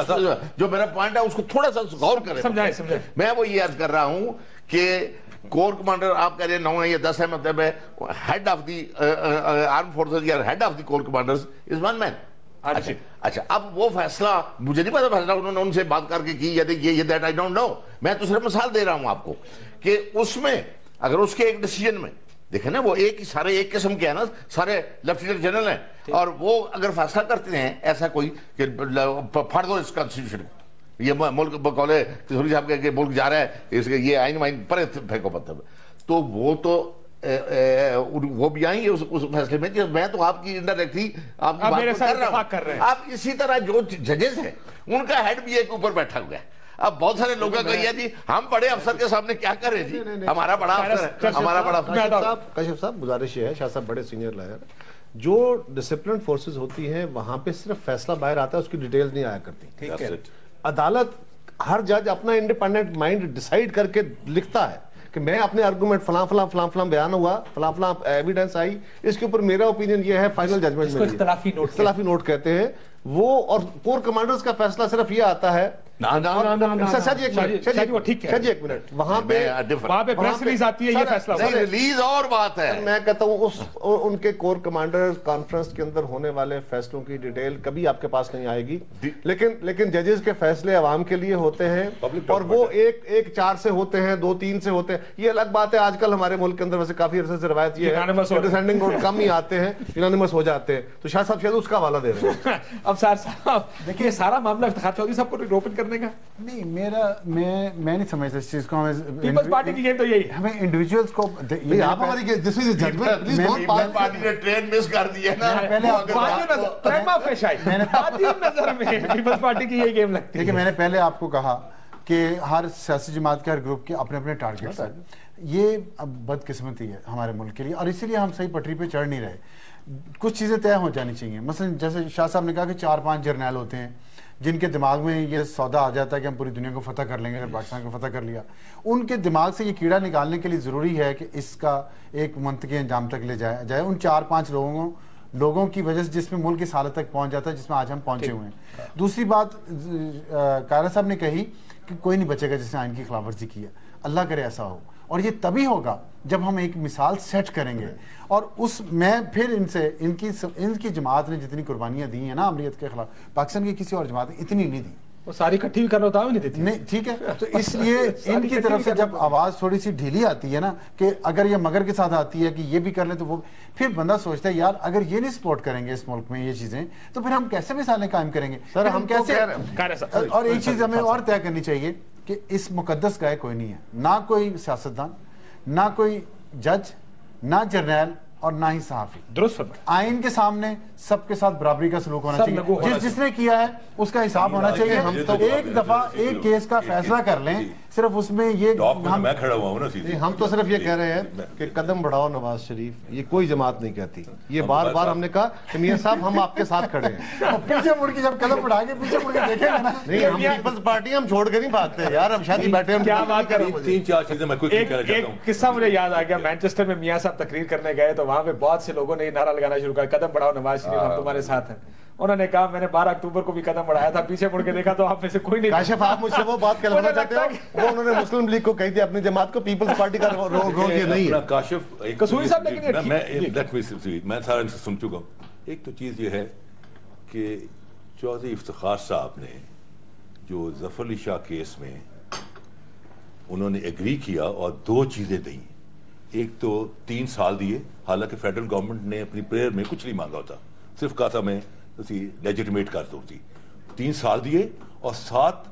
جو میرا پوائنٹ ہے اس کو تھوڑا سا غور کریں. سمجھائیں. میں وہ یہ عرض کر رہا ہوں کہ کور کمانڈر آپ کہہ رہے ہیں 9 ہے یا 10 ہے، مطلب ہے head of the arm forces یا head of the corps commanders is one man. اچھا، اب وہ فیصلہ مجھے نہیں پتا، فیصلہ انہوں نے ان سے بات کر کے کی یا یہ دیٹ آئی ڈونٹ نو. میں تو صرف مثال دے رہا ہوں آپ کو کہ اس میں اگر اس کے ایک ڈیسیژن میں دیکھیں نا، وہ سارے ایک قسم کے ہیں نا، سارے لیفٹیننٹ جنرل ہیں، اور وہ اگر فیصلہ کرتے ہیں ایسا کوئی کہ پھاڑ دو اس کانسٹیٹیوشن یہ ملک بقول قصوری صاحب کہ ملک جا رہا ہے اس کے یہ آئین وائن پر پھینکو پتھر، تو وہ بھی آئیں گے اس فیصلے میں کہ میں تو آپ کی انڈائریکٹلی آپ کی بات کر رہا ہوں. آپ اسی طرح جو ججز ہیں ان کا ہیڈ بھی ایک اوپر بیٹھا ہوا ہے. اب بہت سارے لوگوں کا یہ جی ہم بڑے افسر کے سامنے کیا کریں جی، ہمارا بڑا افسر ہے، ہمارا بڑا افسر. کاشف صاحب گزارش یہ ہے، شاہ صاحب بڑے سینئر لائر، جو ڈسپلن فورسز ہوتی ہیں وہاں پہ صرف فیصلہ باہر آتا ہے، اس کی ڈیٹیلز نہیں آیا کرتی. ٹھیک ہے، عدالت ہر جج اپنا انڈیپینڈنٹ مائنڈ ڈیسائیڈ کر کے لکھتا ہے کہ میں اپنے آرگومنٹ فلاں فلاں فلاں فلاں بیان ہوا، فلاں فلاں ایویڈنس آئی، اس کے اوپر میرا اوپینین یہ ہے، فائنل ججمنٹ میں اختلافی نوٹ کہتے ہیں وہ. اور کور کمانڈرز کا فیصلہ صرف یہ آتا ہے وہاں پہ پریس ریلیز آتی ہے، یہ فیصلہ ریلیز اور بات ہے. میں کہتا ہوں ان کے کور کمانڈر کانفرنس کے اندر ہونے والے فیصلوں کی ڈیٹیل کبھی آپ کے پاس نہیں آئے گی، لیکن ججز کے فیصلے عوام کے لیے ہوتے ہیں اور وہ ایک 4 سے ہوتے ہیں، 2-3 سے ہوتے ہیں. یہ الگ بات ہے، آج کل ہمارے ملک کے اندر ویسے کافی عرصے سے روایت یہ ہے ڈسینڈنگ نوٹ کم ہی آتے ہیں، یونانیمس ہو جاتے ہیں. تو شاہ صاحب شاید اس کا حوالہ دے رہے ہیں. اب سر صاحب دیکھیے سارا معاملہ افتخار چودھری صاحب کو روپن کرنے کا نہیں، میں نہیں سمجھتا اس چیز کو. پیپلز پارٹی کی گیم تو یہی ہمیں انڈیویجولز کو آپ ہماری دس از ججمنٹ، پلیز ڈونٹ پارٹی نے ٹرین مس کر دی ہے نا. پیپلز پارٹی کی یہی گیم لگتی ہے. دیکھیں میں نے پہلے آپ کو کہا کہ ہر سیاسی جماعت کے ہر گروپ کے اپنے اپنے ٹارگیٹس ہیں. یہ بدقسمتی ہے ہمارے ملک کے لیے اور اسی لیے ہم صحیح پٹری پہ چڑھ نہیں رہے. کچھ چیزیں طے ہو جانی چاہیے. مثلا جیسے شاہ صاحب نے کہا کہ 4-5 جرنیل ہوتے ہیں جن کے دماغ میں یہ سودا آ جاتا ہے کہ ہم پوری دنیا کو فتح کر لیں گے اگر پاکستان کو فتح کر لیا. ان کے دماغ سے یہ کیڑا نکالنے کے لیے ضروری ہے کہ اس کا ایک منطقی انجام تک لے جایا جائے. ان 4-5 لوگوں کی وجہ سے جس میں ملک اس حالت تک پہنچ جاتا ہے جس میں آج ہم پہنچے ہوئے ہیں. دوسری بات قائرہ صاحب نے کہی کہ کوئی نہیں بچے گا جس نے آئین کی خلاف ورزی کی ہے. اللہ کرے ایسا ہو، اور یہ تبھی ہوگا جب ہم ایک مثال سیٹ کریں گے. اور میں پھر ان کی جماعت نے جتنی قربانیاں دی ہیں نا امریت کے خلاف، پاکستان کی کسی اور جماعت نے اتنی نہیں دی. وہ ساری اکٹھی بھی کرنا ہوتا ہے نہیں دیتی. نہیں ٹھیک ہے، تو اس لیے ان کی طرف سے جب آواز تھوڑی سی ڈھیلی آتی ہے نا کہ اگر یہ مگر کے ساتھ آتی ہے کہ یہ بھی کر لیں تو وہ، پھر بندہ سوچتا ہے یار اگر یہ نہیں سپورٹ کریں گے اس ملک میں یہ چیزیں تو پھر ہم کیسے مثالیں قائم کریں گے. سر ہم کیسے. اور ایک چیز ہمیں اور طے کرنی چاہیے کہ اس مقدس گائے کوئی نہیں ہے، نہ کوئی سیاستدان، نہ کوئی جج، نہ جرنیل اور نہ ہی صحافی. درست. آئین کے سامنے سب کے ساتھ برابری کا سلوک ہونا چاہیے. جس نے کیا ہے اس کا حساب ہونا چاہیے. ہم تو ایک دفعہ ایک کیس کا فیصلہ کر لیں، صرف اس میں یہ میں کھڑا ہوا ہوں نا. ہم تو صرف یہ کہہ رہے ہیں کہ قدم بڑھاؤ نواز شریف، یہ کوئی جماعت نہیں کہتی. یہ بار بار ہم نے کہا کہ میاں صاحب ہم آپ کے ساتھ کھڑے ہیں. پیچھے مڑ کے جب قدم بڑھا کے پیچھے مڑ کے دیکھیں گے نا. نہیں، ہم پیپلز پارٹی ہم چھوڑ کے نہیں بھاگتے یار. ہم شادی بیٹھے ہم کیا بات کر رہے ہیں. 3-4 چیزیں میں کوئی کہنا چاہتا ہوں. قصہ مجھے یاد آ گیا. مینچسٹر میں میاں صاحب تقریر کرنے گئے تو وہاں پہ بہت سے لوگوں نے یہ نعرہ لگانا شروع کیا، قدم بڑھاؤ نواز شریف ہم تمہارے ساتھ ہیں. انہوں نے کہا میں نے 12 اکتوبر کو بھی قدم بڑھایا تھا، پیچھے مڑ کے دیکھا تو آپ میں سے کوئی نہیں. کاشف آپ مجھ سے وہ بات کہنا چاہتے ہو وہ انہوں نے مسلم لیگ کو کہی تھی اپنی جماعت کو، پیپلز پارٹی کا رول یہ نہیں ہے. کاشف قصوری صاحب لیکن میں سارا ان سے سن چکا ہوں. ایک تو چیز یہ ہے کہ چودھری افتخار صاحب نے جو ظفر علی شاہ کیس میں انہوں نے ایگری کیا اور 2 چیزیں دیں. ایک تو 3 سال دیے، حالانکہ فیڈرل گورنمنٹ نے اپنی پریئر میں کچھ نہیں مانگا ہوتا، صرف کہا تھا میں لیجیٹیمیٹ کر دوں تھی. 3 سال دیے اور 7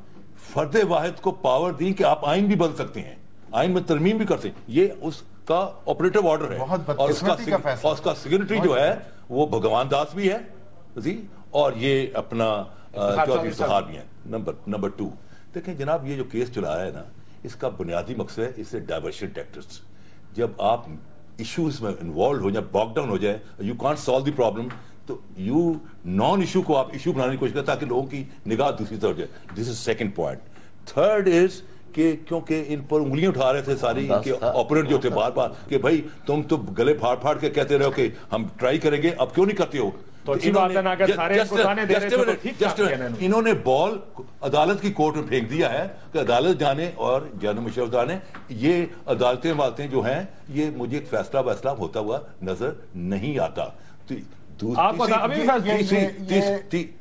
فرد واحد کو پاور دی کہ آپ آئین بھی بدل سکتے ہیں، آئین میں ترمیم بھی کر سکتے ہیں. یہ اس کا آپریٹو آرڈر ہے اور اس کا سیکرٹری جو ہے وہ بھگوان داس بھی ہے اور یہ اپنا چودھری افتخار بھی ہے. نمبر 2 دیکھیں جناب، یہ جو کیس چلایا ہے نا اس کا بنیادی مقصد ہے اس سے ڈائیورشن ٹیکٹکس. جب آپ ایشوز میں انوالو ہو جائے، باک ڈاؤن ہو جائے، you can't solve the problem, تو یو نان ایشو کو آپ ایشو بنانے کی کوشش کریں تاکہ لوگوں کی نگاہ دوسری طرف جائے. This is second point. Third is کہ کیونکہ ان پر انگلیاں اٹھا رہے تھے ساری ان کے آپوننٹ جو تھے بار بار کہ بھائی تم تو گلے پھاڑ پھاڑ کے کہتے رہو کہ ہم ٹرائی کریں گے، اب کیوں نہیں کرتے ہو. انہوں نے بال عدالت کی کورٹ میں پھینک دیا ہے کہ عدالت جانے اور جنرل مشرف جانے. یہ عدالتیں جو ہیں یہ مجھے ایک فیصلہ ہوتا ہوا نظر نہیں آتا.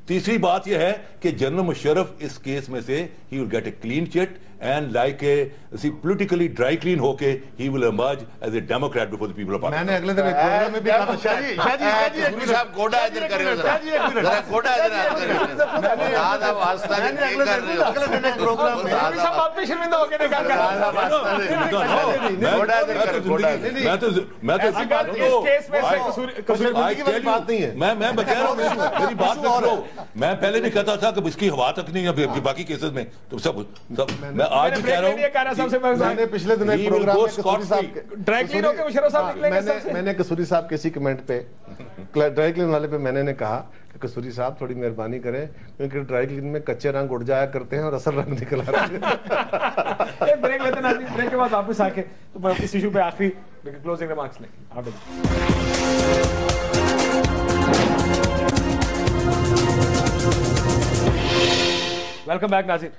تیسری بات یہ ہے کہ جنرل مشرف اس کیس میں سے he will get a clean chit and like a politically dry clean ہو کے he will emerge as a democrat before the people of میں نے اگلے دن ایک پروگرام میں بھی کہا تھا قصوری صاحب گوڈا ادھر کرے ذرا گوڈا ادھر کرے آدھا واسطہ نہیں کر رہے ہو اگلے دن ایک پروگرام میں صاحب آپ بھی شرمندہ ہو کے نکال گوڈا ادھر کرے گوڈا میں تو اگر اس کیس میں سے قصور بات نہیں ہے. میں کہہ رہا ہوں میری بات نہ کرو. میں پہلے نہیں کہتا تھا کہ اس کی ہوا تک نہیں ہے باقی کیسز میں تو سب میں آج بھی کہہ رہا ہوں میں نے پچھلے دن ایک پروگرام میں قصوری صاحب ڈرائی کلین ہو کے مشرف صاحب نکلیں گے سب سے. میں نے قصوری صاحب کے اسی کمنٹ پہ ڈرائی کلین والے پہ میں نے کہا کہ قصوری صاحب تھوڑی مہربانی کریں کیونکہ ڈرائی کلین میں کچے رنگ اڑ جایا کرتے ہیں اور اصل رنگ نکل آ رہے ہیں. ایک بریک لیتے ہیں, بریک کے بعد واپس آ کے تو میں اس ایشو پہ آخری کلوزنگ ریمارکس لیں. آپ ویلکم بیک ناظرین.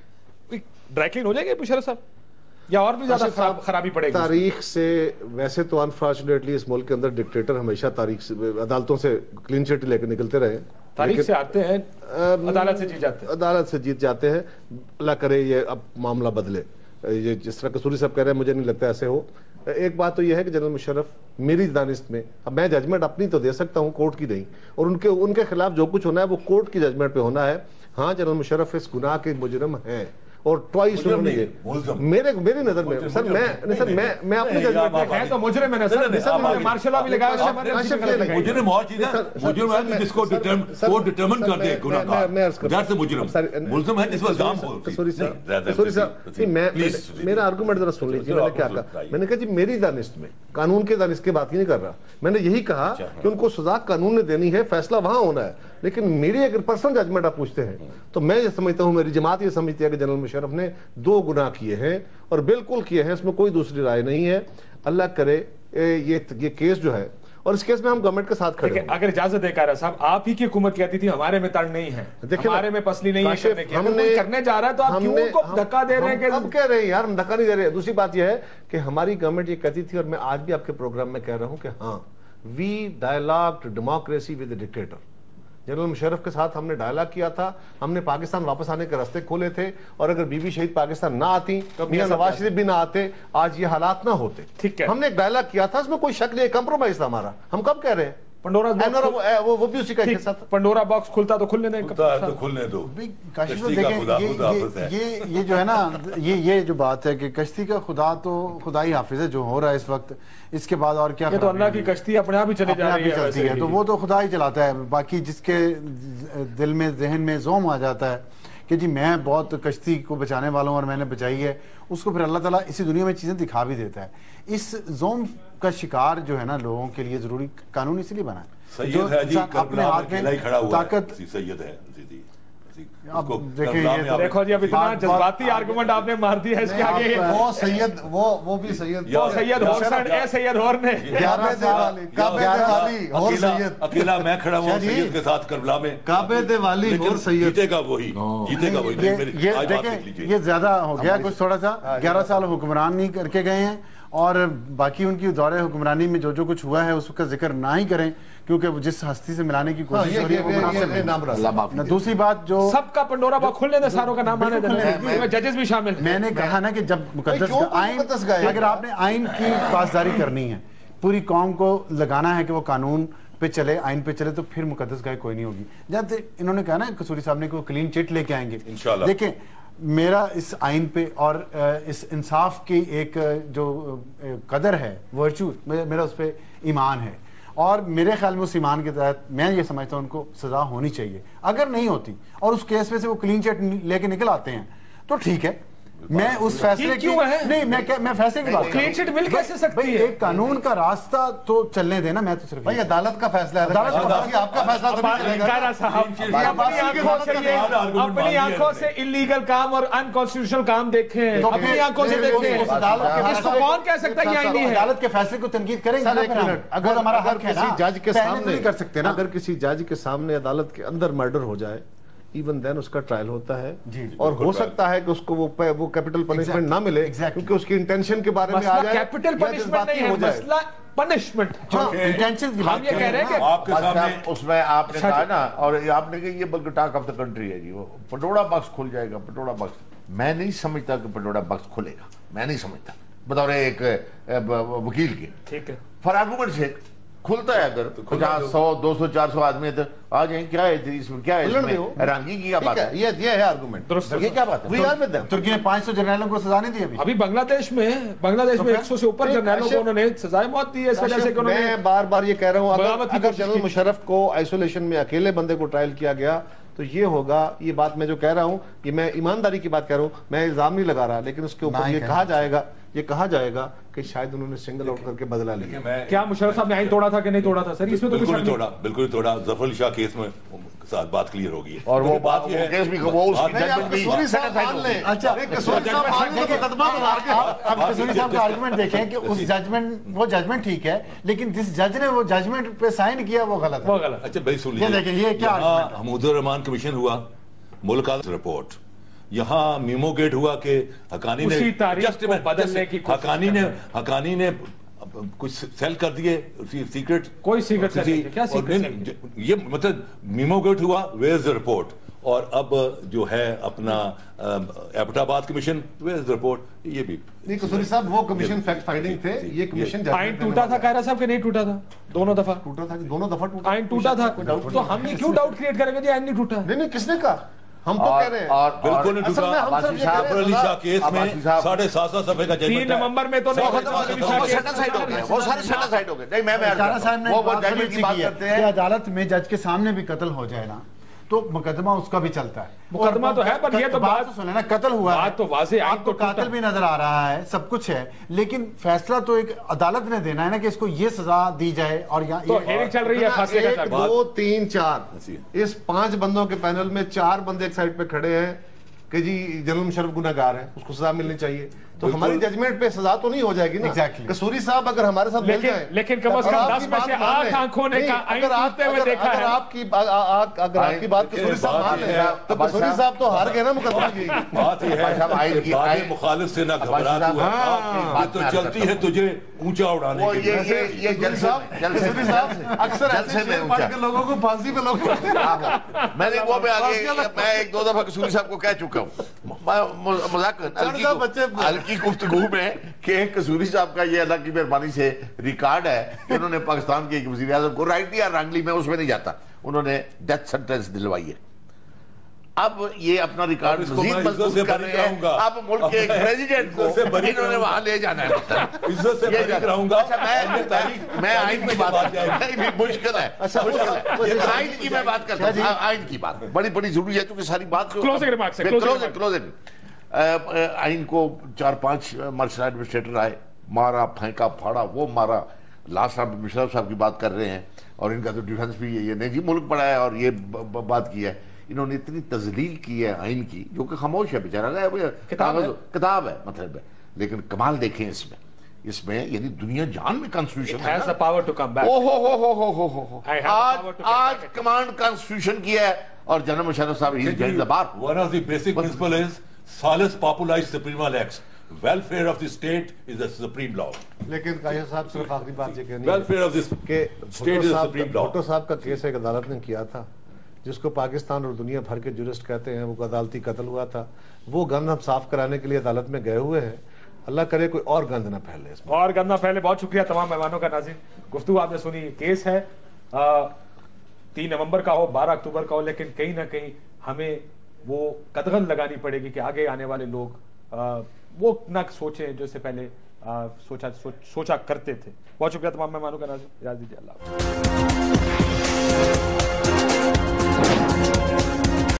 ڈرائی کلین ہو جائے گے مشرف صاحب یا اور بھی زیادہ خرابی پڑے گی؟ تاریخ سے ویسے تو انفارچونیٹلی اس ملک کے اندر ڈکٹیٹر ہمیشہ تاریخ سے عدالتوں سے کلین چٹ لے کے نکلتے رہے. تاریخ سے آتے ہیں, عدالت سے جیت جاتے ہیں. عدالت سے جیت جاتے ہیں. اللہ کرے یہ اب معاملہ بدلے. یہ جس طرح قصوری صاحب کہہ رہے ہیں مجھے نہیں لگتا ایسے ہو. ایک بات تو یہ ہے کہ جنرل مشرف میری دانست میں, اب میں ججمنٹ اپنی تو دے سکتا ہوں, کورٹ کی نہیں, اور ان کے خلاف جو کچھ ہونا ہے وہ کورٹ کی ججمنٹ پہ ہونا ہے. ہاں جنرل مشرف اس گناہ کے مجرم ہیں اور ٹوائس انہوں نے میری نظر میں سر میں اپنی ججمنٹ ہے تو مجرم ہے نا سر, مارشل لا بھی لگایا مجرم اور چیز ہے. مجرم ہے جس کو ڈٹرمن کر دے گناہ گار, جیسے مجرم ملزم ہے جس کو الزام ہو. قصوری صاحب میرا آرگومنٹ ذرا سن لیجیے. میں نے کیا کہا, میں نے کہا جی میری دانست میں, قانون کے دانست کی بات ہی نہیں کر رہا. میں نے یہی کہا کہ ان کو سزا قانون نے دینی ہے, فیصلہ وہاں ہونا ہے. لیکن میری اگر پرسنل ججمنٹ آپ پوچھتے ہیں تو میں یہ سمجھتا ہوں, میری جماعت یہ سمجھتی ہے کہ جنرل مشرف نے 2 گناہ کیے ہیں اور بالکل کیے ہیں, اس میں کوئی دوسری رائے نہیں ہے. اللہ کرے یہ کیس جو ہے, اور اس کیس میں ہم گورنمنٹ کے ساتھ کھڑے ہیں. اگر اجازت دے کہہ رہا صاحب, آپ ہی کی حکومت کہتی تھی ہمارے میں تڑ نہیں ہے, ہمارے میں پسلی نہیں ہے کرنے کی, ہم کوئی کرنے جا رہا ہے تو آپ کیوں ان کو دھکا دے رہے ہیں؟ کہ اب کہہ رہے ہیں یار ہم دھکا نہیں دے رہے. دوسری بات یہ ہے کہ ہماری گورنمنٹ یہ کہتی تھی, اور میں آج بھی آپ کے پروگرام میں کہہ رہا ہوں کہ ہاں we dialogue democracy with a dictator. General Musharraf کے ساتھ ہم نے ڈائلاگ کیا تھا, ہم نے پاکستان واپس آنے کے راستے کھولے تھے, اور اگر بی بی شہید پاکستان نہ آتی, میاں نواز شریف بھی نہ آتے, آج یہ حالات نہ ہوتے. ٹھیک ہے, ہم نے ایک ڈائلاگ کیا تھا, اس میں کوئی شک نہیں, کمپرومائز تھا ہمارا. ہم کب کہہ رہے ہیں وہ بھی اسی کا ایک ساتھ پنڈورا باکس کھلتا تو کھلنے دیں, کھلنے دو. یہ جو ہے نا, یہ جو بات ہے کہ کشتی کا خدا تو خدا ہی حافظ ہے جو ہو رہا ہے اس وقت. اس کے بعد اور کیا, یہ تو اللہ کی کشتی اپنے آپ ہی چلی جا رہی ہے, تو وہ تو خدا ہی چلاتا ہے. باقی جس کے دل میں ذہن میں زوم آ جاتا ہے کہ جی میں بہت کشتی کو بچانے والا ہوں اور میں نے بچائی ہے, اس کو پھر اللہ تعالیٰ اسی دنیا میں چیزیں دکھا بھی دیتا ہے. اس زوم کا شکار جو ہے نا لوگوں کے لیے ضروری قانون اسی لیے بنا ہے. سید ہے جی, اپنے ہاتھ میں کھڑا ہوا طاقت سید ہے. دیکھو جی اب اتنا جذباتی آرگومنٹ آپ نے مار دیا ہے, اس کے آگے وہ سید وہ بھی سید سید حسن اے سید ہور نے اکیلا میں کھڑا ہوں سید کے ساتھ کربلا میں, کعبے دے والی اور سید جیتے گا وہی, جیتے گا وہی. یہ زیادہ ہو گیا کچھ تھوڑا سا. 11 سال حکمران نہیں کر کے گئے ہیں, اور باقی ان کی دور حکمرانی میں جو کچھ ہوا ہے اس کا ذکر نہ ہی کریں, کیونکہ جس ہستی سے ملانے کی کوشش ہو رہی ہے. دوسری بات جو سب کا پنڈورا باکس کھلنے دیں, ساروں کا نام آنے دیں, ججز بھی شامل. میں نے کہا نا کہ جب مقدس آئین, اگر آپ نے آئین کی پاسداری کرنی ہے, پوری قوم کو لگانا ہے کہ وہ قانون پہ چلے, آئین پہ چلے, تو پھر مقدس گائے کوئی نہیں ہوگی. جب انہوں نے کہا نا قصوری صاحب نے کہ وہ کلین چٹ لے کے آئیں گے, دیکھیں میرا اس آئین پہ اور اس انصاف کی ایک جو قدر ہے, ورچو, میرا اس پہ ایمان ہے, اور میرے خیال میں اس ایمان کے تحت میں یہ سمجھتا ہوں ان کو سزا ہونی چاہیے. اگر نہیں ہوتی اور اس کیس میں سے وہ کلین چٹ لے کے نکل آتے ہیں تو ٹھیک ہے, میں اس فیصلے کی نہیں, میں فیصلے کی بات کلین چٹ مل کیسے سکتی ہے؟ ایک قانون کا راستہ تو چلنے دینا. میں تو صرف بھائی عدالت کا فیصلہ ہے, آپ کا فیصلہ تو نہیں چلے گا. اپنی آنکھوں سے انلیگل کام اور انکانسٹیٹیوشنل کام دیکیں, اپنی آنکھوں سے دیکھیں. اس کو کون کہہ سکتا ہے کہ آئینی ہے؟ عدالت کے فیصلے کو تنقید کریں گے. اگر ہمارا حق کسی جج کے سامنے, اگر کسی جج کے سامنے عدالت کے اندر مرڈر ہو جائے ایون دین اس کا ٹرائل ہوتا ہے جی اور ہو سکتا ہے کہ اس کو وہ کیپٹل پنشمنٹ نہ ملے کیونکہ اس کی انٹینشن کے بارے میں آ جائے. کیپٹل پنشمنٹ نہیں ہے, مسئلہ پنشمنٹ. ہم یہ کہہ رہے ہیں کہ آپ کے سامنے اس میں آپ نے کہا نا, اور آپ نے کہا یہ بلکہ ٹاک آف دا کنٹری ہے جی, وہ پٹوڑا باکس کھل جائے گا. پٹوڑا باکس میں نہیں سمجھتا کہ پٹوڑا باکس کھلے گا, میں نہیں سمجھتا بطور ایک وکیل کے. ٹھیک ہے, فار آرگومنٹ سے کھلتا ہے اگر 50 100 200 400 آدمی آ جائیں, کیا ہے اس میں, کیا ہے اس میں حیرانگی کی کیا بات ہے؟ یہ ہے آرگومنٹ, یہ کیا بات ہے؟ ترکی نے 500 جرنیلوں کو سزا نہیں دی ابھی بنگلہ دیش میں 100 سے اوپر جرنیلوں کو انہوں نے سزائے موت دی ہے اس وجہ سے کہ انہوں نے. میں بار بار یہ کہہ رہا ہوں اگر جنرل مشرف کو آئسولیشن میں اکیلے بندے کو ٹرائل کیا گیا تو یہ ہوگا, یہ بات میں جو کہہ رہا ہوں یہ میں ایمانداری کی بات کہہ رہا ہوں, میں الزام نہیں لگا رہا, لیکن اس کے اوپر یہ کہا جائے گا کہ شاید انہوں نے سنگل آؤٹ کر کے بدلہ لیا. کیا مشرف صاحب نے آئین توڑا تھا کہ نہیں توڑا تھا سر؟ اس میں تو بالکل نہیں توڑا. ظفر علی شاہ کیس میں ساتھ بات کلیئر ہوگی, اور وہ بات یہ ہے کیس بھی قصوری صاحب کا آرگومنٹ دیکھیں کہ اس وہ ججمنٹ ٹھیک ہے, لیکن جس جج نے وہ ججمنٹ پہ سائن کیا وہ غلط ہے. اچھا بھائی سن لیجیے, دیکھیں یہ کیا حمود الرحمان کمیشن ہوا, ملک رپورٹ, یہاں میمو گیٹ ہوا کہ حقانی نے کچھ سیل کر دیے سیکرٹ, کوئی سیکرٹ کیا سیکرٹ, یہ مطلب میمو گیٹ ہوا, ویئر از دا رپورٹ. اور اب جو ہے اپنا ایبٹ آباد commission, where is the report. یہ بھی نہیں قصوری صاحب وہ کمیشن فیکٹ فائنڈنگ تھے, یہ کمیشن آئین ٹوٹا تھا قاہرہ صاحب کہ نہیں ٹوٹا تھا؟ دونوں دفعہ ٹوٹا تھا, دونوں دفعہ ٹوٹا, آئین ٹوٹا تھا, تو ہم یہ کیوں ڈاؤٹ کریٹ کریں گے جی آئین نہیں ٹوٹا؟ نہیں کس نے کہا, ہم تو کہہ رہے ہیں اور بالکل نہیں ٹوٹا. ظفر علی شاہ کیس میں 7.5 صفحے کا 3 نومبر میں تو وہ سارے سیٹل ہو گئے. نہیں میں وہ جج کی بات کرتے ہیں, عدالت میں جج کے سامنے بھی قتل ہو جائے نا تو مقدمہ اس کا بھی چلتا ہے. مقدمہ تو ہے, پر یہ تو بات سنیں نا, قتل ہوا ہے, بات تو واضح, آپ کو قاتل بھی نظر آ رہا ہے, سب کچھ ہے, لیکن فیصلہ تو ایک عدالت نے دینا ہے نا کہ اس کو یہ سزا دی جائے. اور تو ہیئرنگ چل رہی ہے فیصلے کا, 1 2 3 4 اس 5 بندوں کے پینل میں 4 بندے ایک سائڈ پہ کھڑے ہیں کہ جی جنرل مشرف گناہ گار ہے, اس کو سزا ملنی چاہیے. تو ہماری ججمنٹ پہ سزا تو نہیں ہو جائے گی نا. قصوری صاحب اگر ہمارے ساتھ مل جائیں, لیکن کم از کم 10 میں سے 8 آنکھوں نے آئین ٹوٹتے ہوئے دیکھا ہے. اگر آپ کی بات قصوری صاحب مان لیں تو قصوری صاحب تو ہار گئے نا مقدمہ کی. بات یہ ہے مخالف سے نہ گھبرا, یہ تو چلتی ہے تجھے اونچا اڑانے کے لیے. یہ جلسے اکثر ایسے پڑھ کے لوگوں کو پھانسی پہ لوگ میں نے وہ میں 1 2 دفعہ قصوری صاحب کو کہہ چکا ہوں مذاکرہ کی گفتگو میں کہ قصوری صاحب کا یہ اللہ کی مہربانی سے ریکارڈ ہے کہ انہوں نے پاکستان کے ایک وزیر اعظم کو رائٹلی یا رانگلی میں اس میں نہیں جاتا, انہوں نے ڈیتھ سینٹنس دلوائی ہے. اب یہ اپنا ریکارڈ مزید مضبوط کر رہے ہیں, اب ملک کے ایک پریزیڈنٹ کو انہوں نے وہاں لے جانا ہے. عزت سے بری رہوں گا. میں آئین کی بات مشکل ہے, آئین کی میں بات کرتا ہوں, آئین کی بات بڑی بڑی ضروری ہے کیونکہ ساری بات کلوزنگ. آئین کو 4-5 مرشل ایڈمنسٹریٹر آئے, مارا پھینکا پھاڑا, وہ مارا. لاسٹ آپ مشرف صاحب کی بات کر رہے ہیں اور ان کا تو ڈیفنس بھی یہ نہیں جی ملک پڑا ہے اور یہ بات کی ہے. انہوں نے اتنی تذلیل کی ہے آئین کی, جو کہ خاموش ہے بیچارہ, کتاب ہے مطلب ہے, لیکن کمال دیکھیں اس میں یعنی دنیا جان میں کانسٹیٹیوشن آج کمانڈ کانسٹیٹیوشن کی ہے. اور جنرل مشرف صاحب one of the basic principle is salus populi suprema lex, welfare of the state is the supreme law. لیکن کاشف صاحب صرف آخری بات یہ کہنی welfare of the state is the supreme law. Bhutto صاحب کا کیس ایک عدالت نے کیا تھا جس کو پاکستان اور دنیا بھر کے جورسٹ کہتے ہیں, وہ عدالتی قتل ہوا تھا. وہ گند ہم صاف کرانے کے لیے عدالت میں گئے ہوئے ہیں, اللہ کرے کوئی اور گند نہ پھیلے اس میں. اور گند نہ پھیلے. بہت شکریہ تمام مہمانوں کا. ناظرین گفتگو آپ نے سنی, کیس ہے 3 نومبر کا ہو 12 اکتوبر کا ہو, لیکن کہیں نہ کہیں ہمیں وہ قدغن لگانی پڑے گی کہ آگے آنے والے لوگ وہ نہ سوچیں جو اس سے پہلے سوچا کرتے تھے. بہت شکریہ تمام مہمانوں کا. ناظرین اجازت دیجیے, اللہ حافظ.